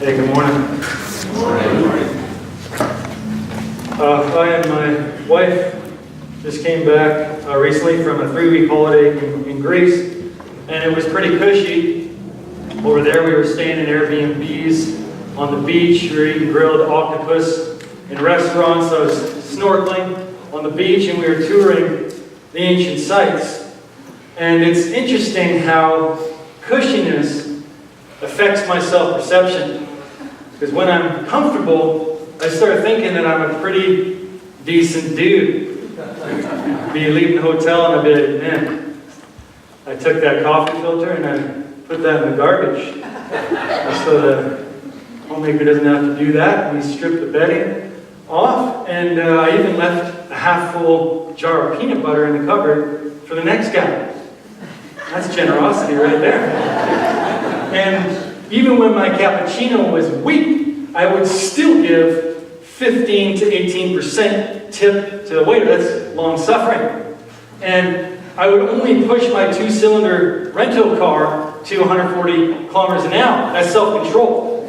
Hey, good morning. I and my wife just came back recently from a 3-week holiday in Greece, and it was pretty cushy. Over there we were staying in Airbnbs on the beach. We were eating grilled octopus in restaurants. I was snorkeling on the beach, and we were touring the ancient sites. And it's interesting how cushiness affects my self-perception. Because when I'm comfortable, I start thinking that I'm a pretty decent dude. Be leaving the hotel and I'd be like, man, I took that coffee filter and I put that in the garbage. So the homemaker doesn't have to do that. We stripped the bedding off, and I even left a half-full jar of peanut butter in the cupboard for the next guy. That's generosity right there. And even when my cappuccino was weak, I would still give 15 to 18% tip to the waiter. That's long-suffering. And I would only push my 2-cylinder rental car to 140 kilometers an hour. That's self-control.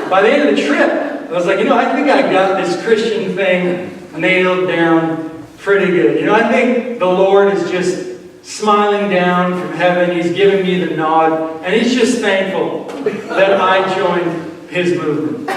By the end of the trip, I was like, I think I got this Christian thing nailed down pretty good. I think the Lord is just smiling down from heaven. He's giving me the nod, and He's just thankful that I joined His movement.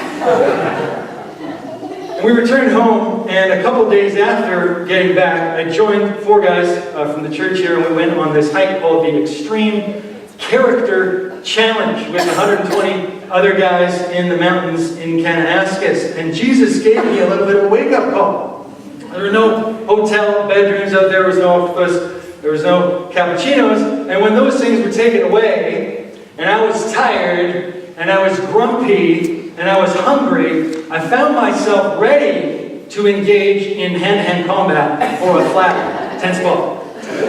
And we returned home, and a couple days after getting back, I joined 4 guys from the church here, and we went on this hike called the Extreme Character Challenge with 120 other guys in the mountains in Kananaskis. And Jesus gave me a little bit of a wake-up call. There were no hotel bedrooms out there. There was no octopus. There was no cappuccinos. And when those things were taken away, and I was tired, and I was grumpy, and I was hungry, I found myself ready to engage in hand-to-hand combat for a flat 10 spot,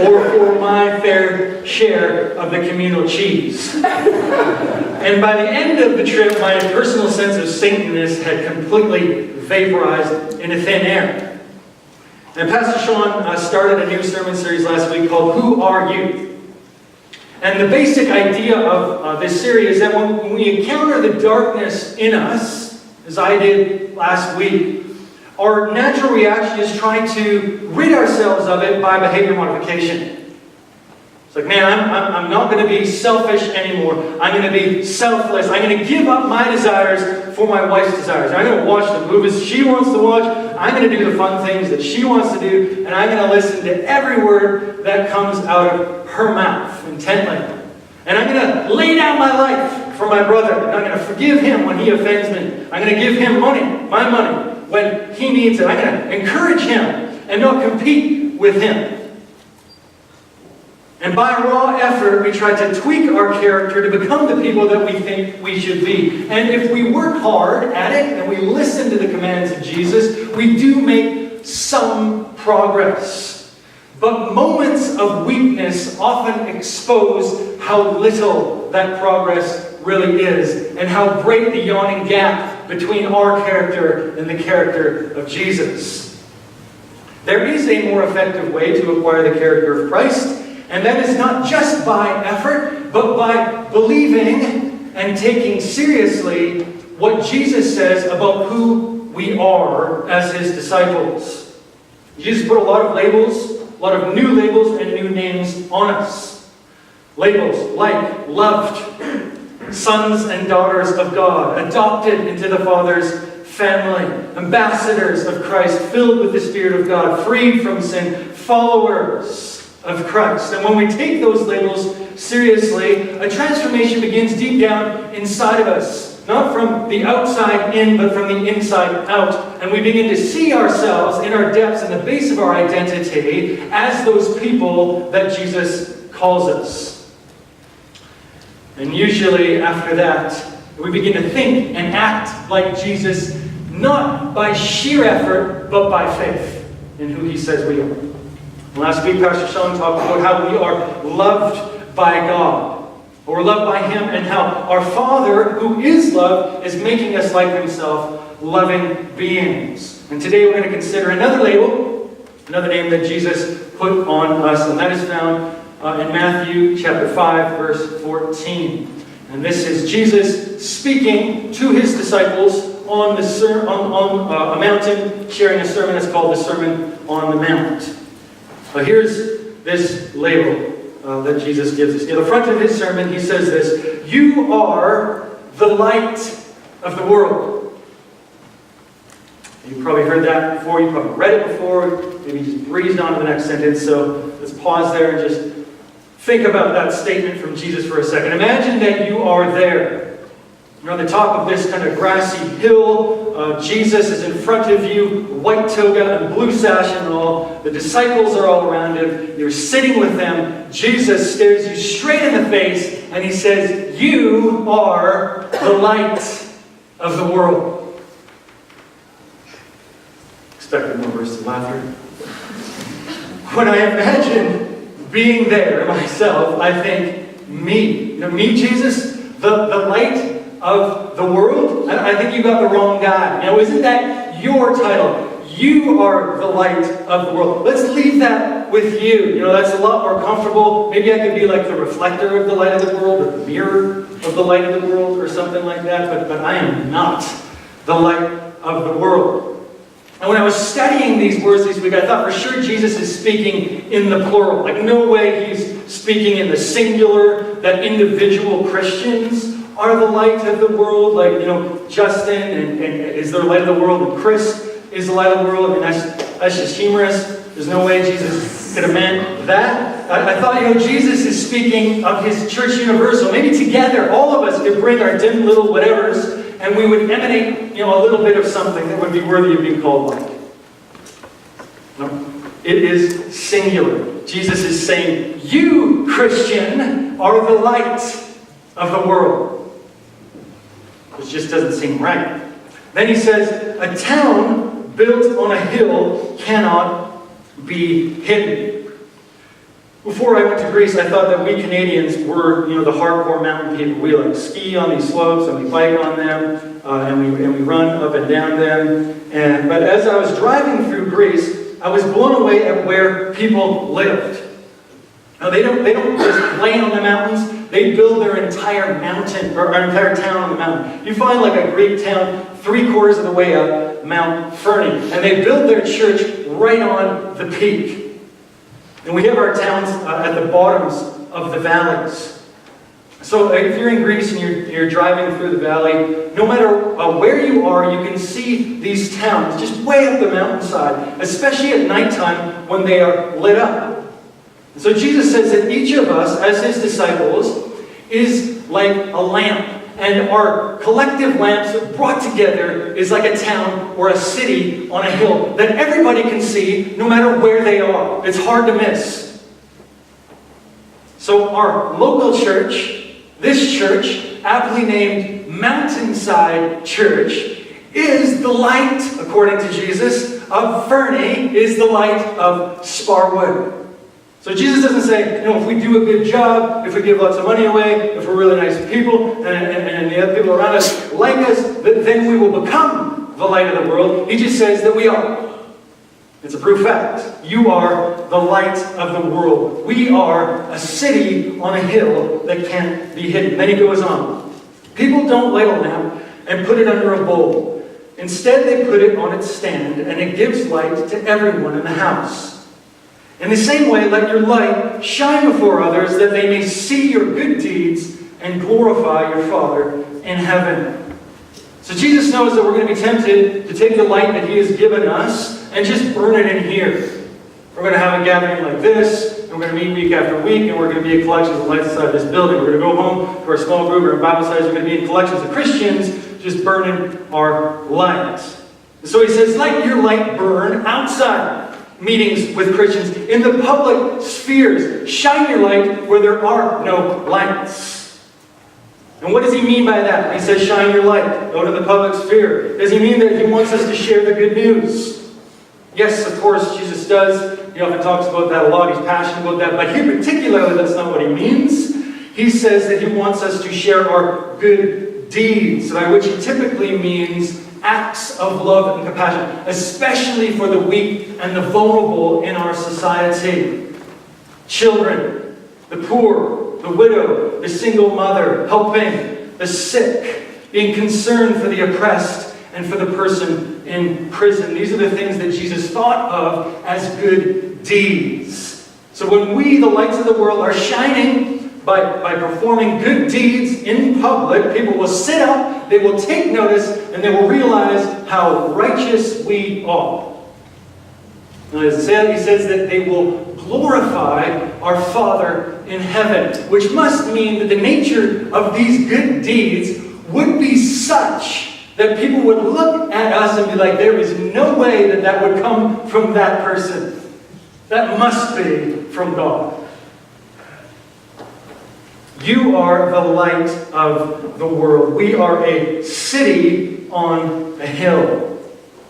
or for my fair share of the communal cheese. And by the end of the trip, my personal sense of saintliness had completely vaporized into thin air. And Pastor Sean started a new sermon series last week called Who Are You? And the basic idea of this series is that when we encounter the darkness in us, as I did last week, our natural reaction is trying to rid ourselves of it by behavior modification. It's like, man, I'm not going to be selfish anymore. I'm going to be selfless. I'm going to give up my desires for my wife's desires. I'm going to watch the movies she wants to watch. I'm going to do the fun things that she wants to do. And I'm going to listen to every word that comes out of her mouth intently. And I'm going to lay down my life for my brother. And I'm going to forgive him when he offends me. I'm going to give him money, my money, when he needs it. I'm going to encourage him and not compete with him. And by raw effort, we try to tweak our character to become the people that we think we should be. And if we work hard at it and we listen to the commands of Jesus, we do make some progress. But moments of weakness often expose how little that progress really is, and how great the yawning gap between our character and the character of Jesus. There is a more effective way to acquire the character of Christ. And that is not just by effort, but by believing and taking seriously what Jesus says about who we are as His disciples. Jesus put a lot of labels, a lot of new labels and new names on us. Labels like loved, sons and daughters of God, adopted into the Father's family, ambassadors of Christ, filled with the Spirit of God, freed from sin, followers of Christ. And when we take those labels seriously, a transformation begins deep down inside of us. Not from the outside in, but from the inside out. And we begin to see ourselves in our depths and the base of our identity as those people that Jesus calls us. And usually after that, we begin to think and act like Jesus, not by sheer effort, but by faith in who He says we are. Last week, Pastor Sean talked about how we are loved by God. Or loved by Him, and how our Father, who is love, is making us like Himself, loving beings. And today we're going to consider another label, another name that Jesus put on us, and that is found in Matthew chapter 5, verse 14. And this is Jesus speaking to his disciples on a mountain, sharing a sermon. It's called the Sermon on the Mount. But here's this label that Jesus gives us. Near the front of his sermon, he says this: "You are the light of the world." You've probably heard that before. You've probably read it before. Maybe you just breezed on to the next sentence. So let's pause there and just think about that statement from Jesus for a second. Imagine that you are there. You're on the top of this kind of grassy hill. Jesus is in front of you, white toga and blue sash and all. The disciples are all around him. You're sitting with them. Jesus stares you straight in the face and he says, "You are the light of the world." Expected more bursts of laughter. When I imagine being there myself, I think, me. Me, Jesus, the light of the world? I think you got the wrong guy. Isn't that your title? You are the light of the world. Let's leave that with you. That's a lot more comfortable. Maybe I could be like the reflector of the light of the world, or the mirror of the light of the world, or something like that. But I am not the light of the world. And when I was studying these words this week, I thought for sure Jesus is speaking in the plural. Like, no way he's speaking in the singular, that individual Christians are the light of the world. Like, Justin and is the light of the world, and Chris is the light of the world. I mean, that's just humorous. There's no way Jesus could have meant that. I thought, Jesus is speaking of his church universal. Maybe together, all of us could bring our dim little whatevers, and we would emanate, a little bit of something that would be worthy of being called light. No, it is singular. Jesus is saying, you, Christian, are the light of the world. Which just doesn't seem right. Then he says, a town built on a hill cannot be hidden. Before I went to Greece, I thought that we Canadians were, the hardcore mountain people. We ski on these slopes and we bike on them, and we run up and down them. But as I was driving through Greece, I was blown away at where people lived. Now, they don't just play on the mountains. They build their entire mountain, or entire town on the mountain. You find like a Greek town 3/4 of the way up Mount Fernie, and they build their church right on the peak. And we have our towns at the bottoms of the valleys. So if you're in Greece and you're driving through the valley, no matter where you are, you can see these towns just way up the mountainside, especially at nighttime when they are lit up. So Jesus says that each of us, as his disciples, is like a lamp. And our collective lamps brought together is like a town or a city on a hill that everybody can see no matter where they are. It's hard to miss. So our local church, this church, aptly named Mountainside Church, is the light, according to Jesus, of Fernie, is the light of Sparwood. So Jesus doesn't say, if we do a good job, if we give lots of money away, if we're really nice people, and the other people around us like us, then we will become the light of the world. He just says that we are. It's a proof fact. You are the light of the world. We are a city on a hill that can't be hidden. Then he goes on. People don't light a lamp and put it under a bowl. Instead, they put it on its stand, and it gives light to everyone in the house. In the same way, let your light shine before others, that they may see your good deeds and glorify your Father in heaven. So Jesus knows that we're going to be tempted to take the light that he has given us and just burn it in here. We're going to have a gathering like this, and we're going to meet week after week, and we're going to be in collections of lights inside this building. We're going to go home to our small group or Bible studies. We're going to be in collections of Christians just burning our light. So he says, let your light burn outside meetings with Christians, in the public spheres. Shine your light where there are no lights. And what does he mean by that? He says, shine your light. Go to the public sphere. Does he mean that he wants us to share the good news? Yes, of course, Jesus does. He often talks about that a lot. He's passionate about that. But here particularly, that's not what he means. He says that he wants us to share our good deeds, by which he typically means acts of love and compassion, especially for the weak and the vulnerable in our society. Children, the poor, the widow, the single mother, helping the sick, being concerned for the oppressed and for the person in prison. These are the things that Jesus thought of as good deeds. So when we, the lights of the world, are shining by performing good deeds in public, people will sit up, they will take notice, and they will realize how righteous we are. And as he says that they will glorify our Father in heaven, which must mean that the nature of these good deeds would be such that people would look at us and be like, there is no way that that would come from that person. That must be from God. You are the light of the world. We are a city on a hill.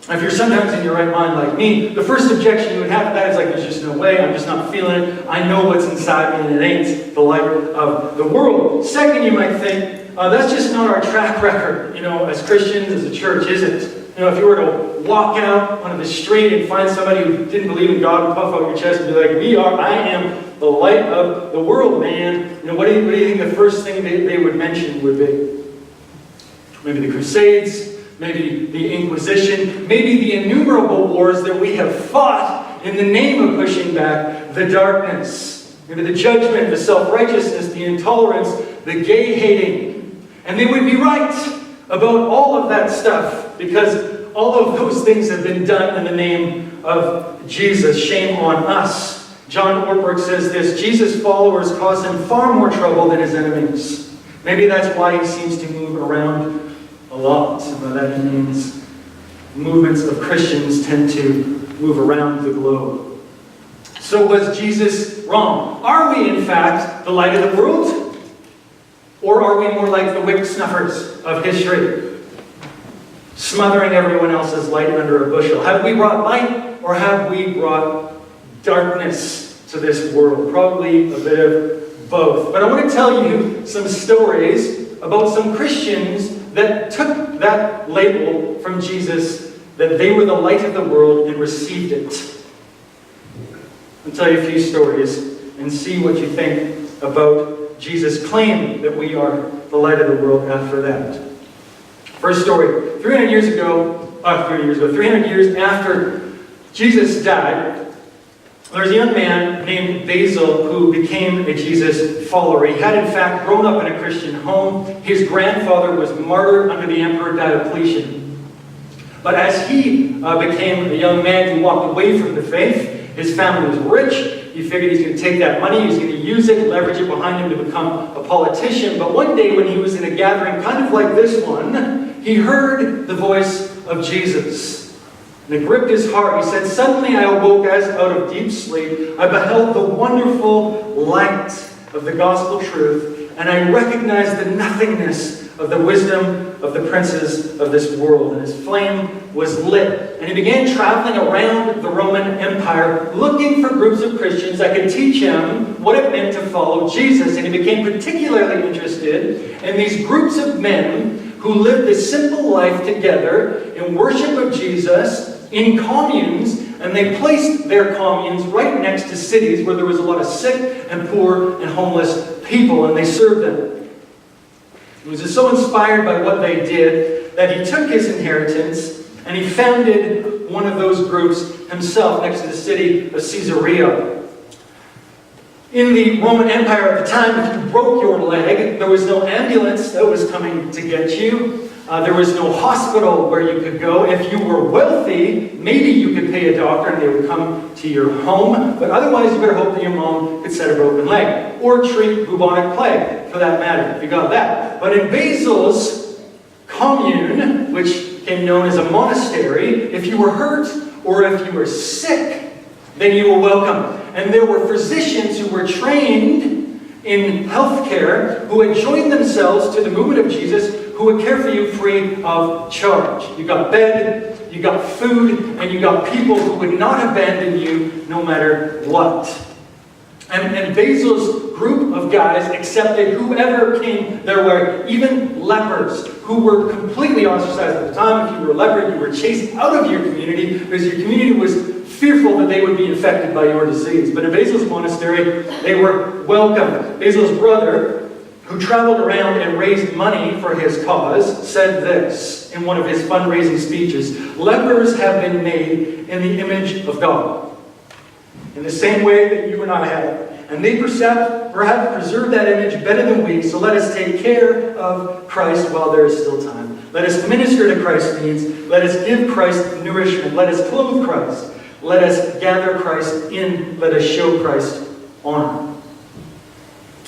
If you're sometimes in your right mind like me, the first objection you would have to that is like, there's just no way, I'm just not feeling it. I know what's inside me and it ain't the light of the world. Second, you might think, that's just not our track record, as Christians, as a church, is it? If you were to walk out onto the street and find somebody who didn't believe in God and puff out your chest and be like, I am the light of the world, man. What do you think the first thing they would mention would be? Maybe the Crusades, maybe the Inquisition, maybe the innumerable wars that we have fought in the name of pushing back the darkness. Maybe the judgment, the self-righteousness, the intolerance, the gay-hating. And they would be right about all of that stuff, because all of those things have been done in the name of Jesus. Shame on us. John Ortberg says this: Jesus' followers cause him far more trouble than his enemies. Maybe that's why he seems to move around a lot. By that he means movements of Christians tend to move around the globe. So was Jesus wrong? Are we in fact the light of the world? Or are we more like the wick snuffers of history, smothering everyone else's light under a bushel? Have we brought light, or have we brought darkness to this world? Probably a bit of both. But I want to tell you some stories about some Christians that took that label from Jesus, that they were the light of the world, and received it. I'll tell you a few stories and see what you think about Jesus' claim that we are the light of the world after that. First story. 300 years after Jesus died, there was a young man named Basil who became a Jesus follower. He had in fact grown up in a Christian home. His grandfather was martyred under the Emperor Diocletian. But as he became a young man, he walked away from the faith. His family was rich. He figured he's going to take that money, he's going to use it, leverage it behind him to become a politician. But one day when he was in a gathering kind of like this one, he heard the voice of Jesus. And it gripped his heart. He said, "Suddenly I awoke as out of deep sleep. I beheld the wonderful light of the gospel truth, and I recognized the nothingness of the wisdom of the princes of this world." And his flame was lit. And he began traveling around the Roman Empire looking for groups of Christians that could teach him what it meant to follow Jesus. And he became particularly interested in these groups of men who lived this simple life together in worship of Jesus in communes. And they placed their communes right next to cities where there was a lot of sick and poor and homeless people, and they served them. He was so inspired by what they did that he took his inheritance and he founded one of those groups himself next to the city of Caesarea. In the Roman Empire at the time, if you broke your leg, there was no ambulance that was coming to get you. There was no hospital where you could go. If you were wealthy, maybe you could pay a doctor and they would come to your home. But otherwise, you better hope that your mom could set a broken leg. Or treat bubonic plague, for that matter, if you got that. But in Basil's commune, which became known as a monastery, if you were hurt or if you were sick, then you were welcome. And there were physicians who were trained in healthcare who had joined themselves to the movement of Jesus, who would care for you free of charge. You got bed, you got food, and you got people who would not abandon you no matter what. And Basil's group of guys accepted whoever came their way, even lepers, who were completely ostracized at the time. If you were a leper, you were chased out of your community because your community was fearful that they would be infected by your disease. But in Basil's monastery, they were welcome. Basil's brother, who traveled around and raised money for his cause, said this in one of his fundraising speeches: "Lepers have been made in the image of God, in the same way that you and I have. And they perhaps preserve that image better than we, so let us take care of Christ while there is still time. Let us minister to Christ's needs. Let us give Christ nourishment. Let us clothe Christ. Let us gather Christ in. Let us show Christ honor."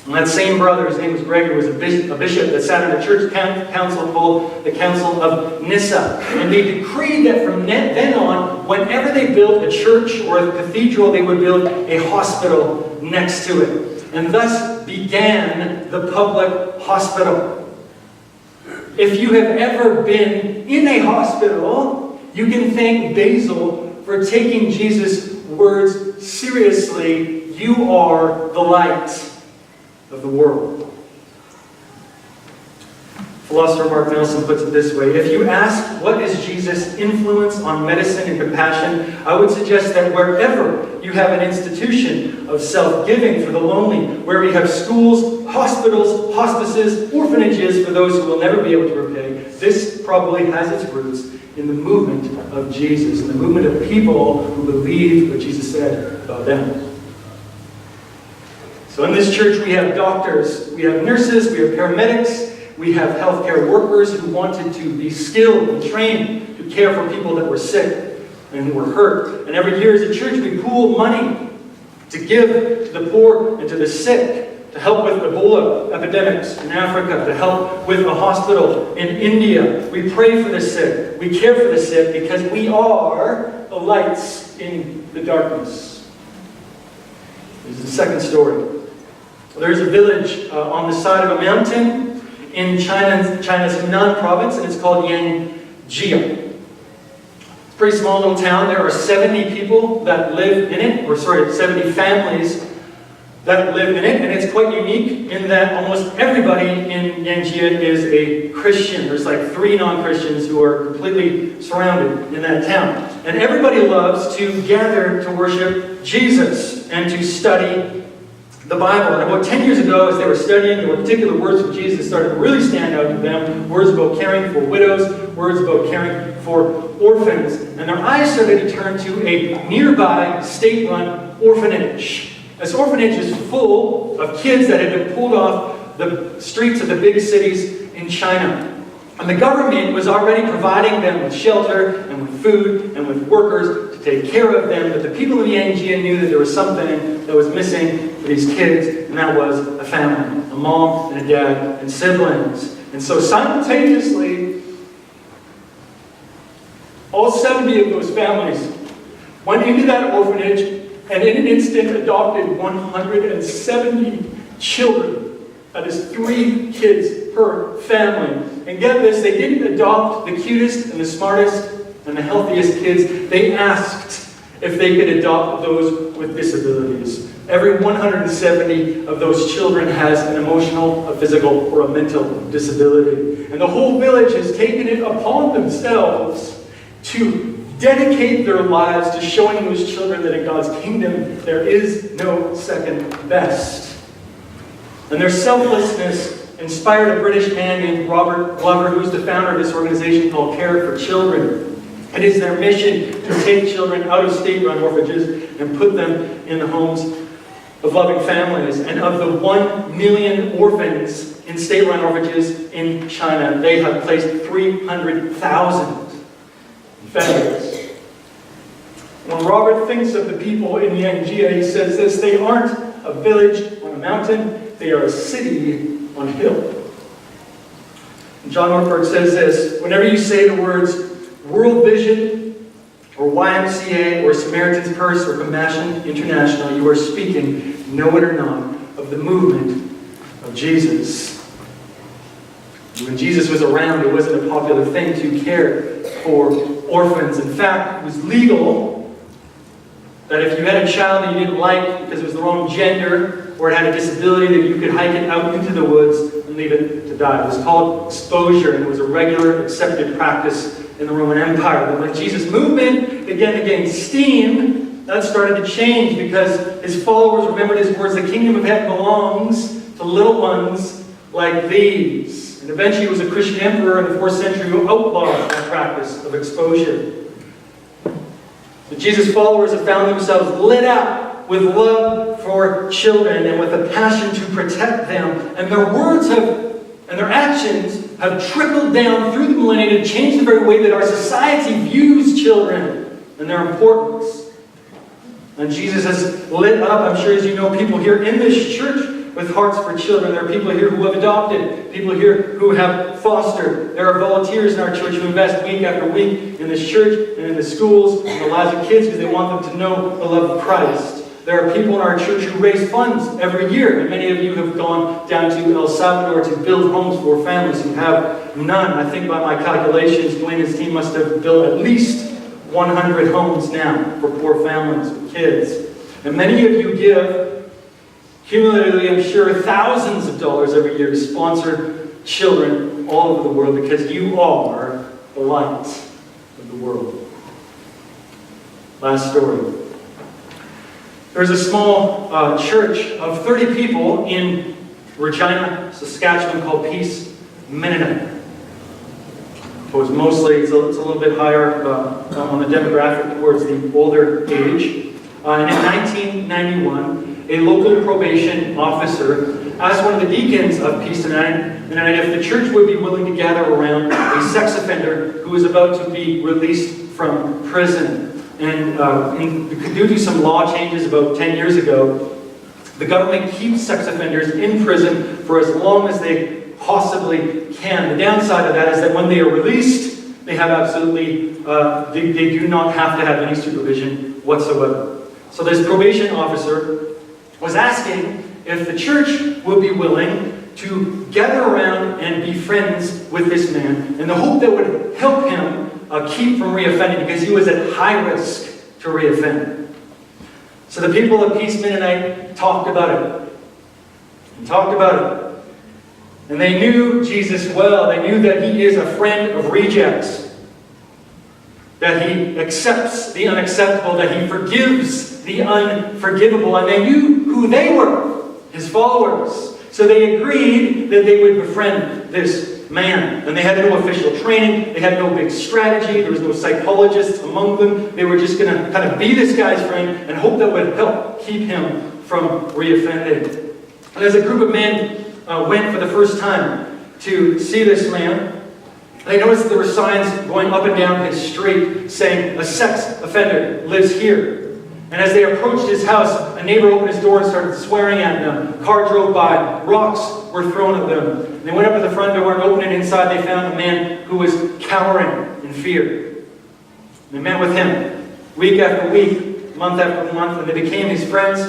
And that same brother, his name was Gregory, was a bishop that sat in a church council called the Council of Nyssa. And they decreed that from then on, whenever they built a church or a cathedral, they would build a hospital next to it. And thus began the public hospital. If you have ever been in a hospital, you can thank Basil for taking Jesus' words seriously. You are the light of the world. Philosopher Mark Nelson puts it this way: if you ask what is Jesus' influence on medicine and compassion, I would suggest that wherever you have an institution of self-giving for the lonely, where we have schools, hospitals, hospices, orphanages for those who will never be able to repay, this probably has its roots in the movement of Jesus, in the movement of people who believe what Jesus said about them. So in this church we have doctors, we have nurses, we have paramedics, we have healthcare workers who wanted to be skilled and trained to care for people that were sick and who were hurt. And every year as a church we pool money to give to the poor and to the sick, to help with Ebola epidemics in Africa, to help with a hospital in India. We pray for the sick, we care for the sick, because we are the lights in the darkness. This is the second story. There's a village on the side of a mountain in China's Hunan province, and it's called Yangjia. It's a pretty small little town. There are 70 people that live in it, 70 families that live in it, and it's quite unique in that almost everybody in Yangjia is a Christian. There's like 3 non-Christians who are completely surrounded in that town. And everybody loves to gather to worship Jesus and to study the Bible. And about 10 years ago, as they were studying, there were particular words from Jesus that started to really stand out to them. Words about caring for widows, words about caring for orphans. And their eyes started to turn to a nearby state-run orphanage. This orphanage is full of kids that had been pulled off the streets of the big cities in China. And the government was already providing them with shelter and with food and with workers to take care of them. But the people of Yangjia knew that there was something that was missing for these kids, and that was a family, a mom and a dad and siblings. And so simultaneously, all 70 of those families went into that orphanage and in an instant adopted 170 children. That is 3 kids per family. And get this, they didn't adopt the cutest and the smartest and the healthiest kids. They asked if they could adopt those with disabilities. Every 170 of those children has an emotional, a physical, or a mental disability. And the whole village has taken it upon themselves to dedicate their lives to showing those children that in God's kingdom there is no second best. And their selflessness inspired a British man named Robert Glover, who's the founder of this organization called Care for Children. It is their mission to take children out of state-run orphanages and put them in the homes of loving families. And of the 1 million orphans in state-run orphanages in China, they have placed 300,000 families. When Robert thinks of the people in Yangjia, he says this: they aren't a village on a mountain, they are a city on a hill. And John Ortberg says this: whenever you say the words World Vision or YMCA or Samaritan's Purse or Compassion International, you are speaking, know it or not, of the movement of Jesus. When Jesus was around, it wasn't a popular thing to care for orphans. In fact, it was legal that if you had a child that you didn't like because it was the wrong gender or it had a disability, that you could hike it out into the woods and leave it to die. It was called exposure, and it was a regular accepted practice in the Roman Empire. But when Jesus' movement began to gain steam, that started to change because his followers remembered his words, the kingdom of heaven belongs to little ones like these. And eventually he was a Christian emperor in the 4th century who outlawed that practice of exposure. But Jesus' followers have found themselves lit up with love for children and with a passion to protect them. And their words and their actions have trickled down through the millennia to change the very way that our society views children and their importance. And Jesus has lit up, I'm sure as you know, people here in this church with hearts for children. There are people here who have adopted, people here who have fostered. There are volunteers in our church who invest week after week in this church and in the schools and the lives of kids because they want them to know the love of Christ. There are people in our church who raise funds every year, and many of you have gone down to El Salvador to build homes for families who have none. I think by my calculations, Dwayne and his team must have built at least 100 homes now for poor families with kids. And many of you give, cumulatively, I'm sure, thousands of dollars every year to sponsor children all over the world because you are the light of the world. Last story. There's a small church of 30 people in Regina, Saskatchewan called Peace Mennonite. It's a little bit higher on the demographic towards the older age. And in 1991, a local probation officer asked one of the deacons of Peace Mennonite if the church would be willing to gather around a sex offender who was about to be released from prison. And due to some law changes about 10 years ago, the government keeps sex offenders in prison for as long as they possibly can. The downside of that is that when they are released, they have absolutely, they do not have to have any supervision whatsoever. So this probation officer was asking if the church would be willing to gather around and be friends with this man in the hope that would help him keep from reoffending because he was at high risk to reoffend. So the people of Peace Mennonite talked about it. And they knew Jesus well. They knew that he is a friend of rejects. That he accepts the unacceptable. That he forgives the unforgivable. And they knew who they were, his followers. So they agreed that they would befriend this man. And they had no official training. They had no big strategy. There was no psychologists among them. They were just going to kind of be this guy's friend and hope that would help keep him from reoffending. And as a group of men went for the first time to see this man, they noticed that there were signs going up and down his street saying, "A sex offender lives here." And as they approached his house, a neighbor opened his door and started swearing at them. A car drove by. Rocks were thrown at them. And they went up to the front door and opened it. Inside, they found a man who was cowering in fear. They met with him week after week, month after month, and they became his friends.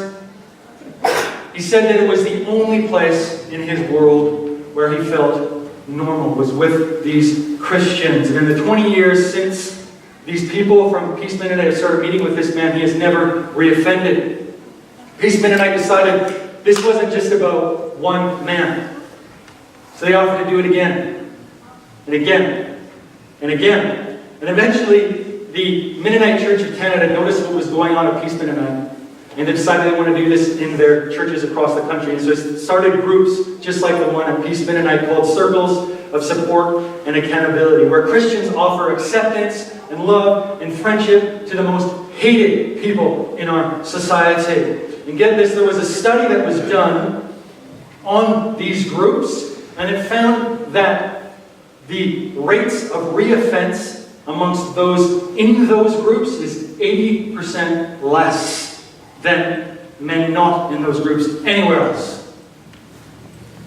He said that it was the only place in his world where he felt normal, was with these Christians. And in the 20 years since these people from Peace Mennonite started meeting with this man, he has never reoffended. Peace Mennonite decided this wasn't just about one man. So they offered to do it again, and again, and again. And eventually, the Mennonite Church of Canada noticed what was going on at Peace Mennonite, and they decided they wanted to do this in their churches across the country. And so it started groups just like the one at Peace Mennonite called Circles of Support and Accountability, where Christians offer acceptance and love and friendship to the most hated people in our society. And get this, there was a study that was done on these groups, and it found that the rates of reoffense amongst those in those groups is 80% less than men not in those groups anywhere else.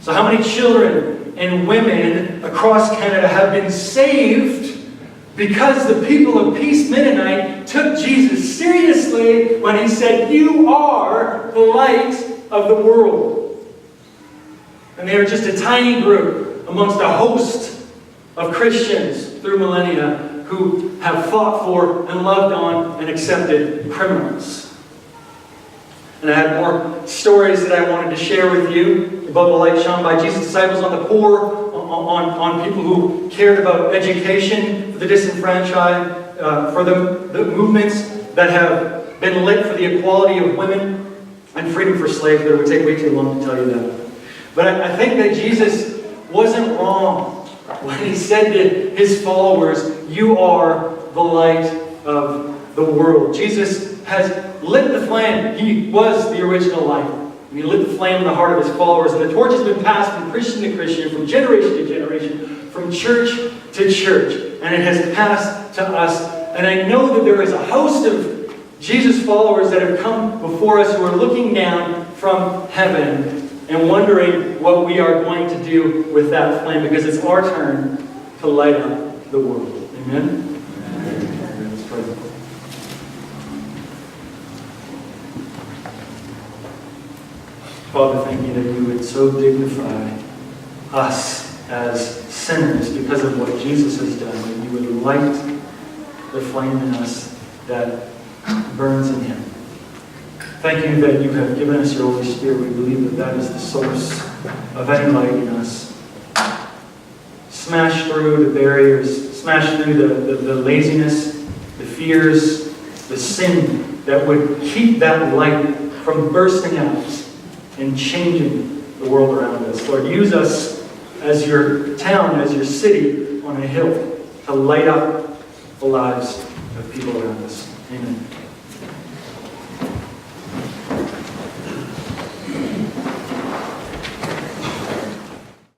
So how many children and women across Canada have been saved because the people of Peace Mennonite took Jesus seriously when he said, "You are the light of the world"? And they are just a tiny group amongst a host of Christians through millennia who have fought for and loved on and accepted criminals. And I had more stories that I wanted to share with you about the light shone by Jesus' disciples on the poor, on people who cared about education for the disenfranchised, for the movements that have been lit for the equality of women and freedom for slaves, but it would take way too long to tell you that. But I think that Jesus wasn't wrong when he said to his followers, "You are the light of the world." Jesus has lit the flame. He was the original light. He lit the flame in the heart of his followers, and the torch has been passed from Christian to Christian, from generation to generation, from church to church, and it has passed to us. And I know that there is a host of Jesus followers that have come before us who are looking down from heaven and wondering what we are going to do with that flame, because it's our turn to light up the world. Amen? Amen. Let's pray. Father, thank you that you would so dignify us as sinners because of what Jesus has done, that you would light the flame in us that burns in him. Thank you that you have given us your Holy Spirit. We believe that that is the source of any light in us. Smash through the barriers, smash through the laziness, the fears, the sin that would keep that light from bursting out and changing the world around us. Lord, use us as your town, as your city on a hill to light up the lives of people around us. Amen.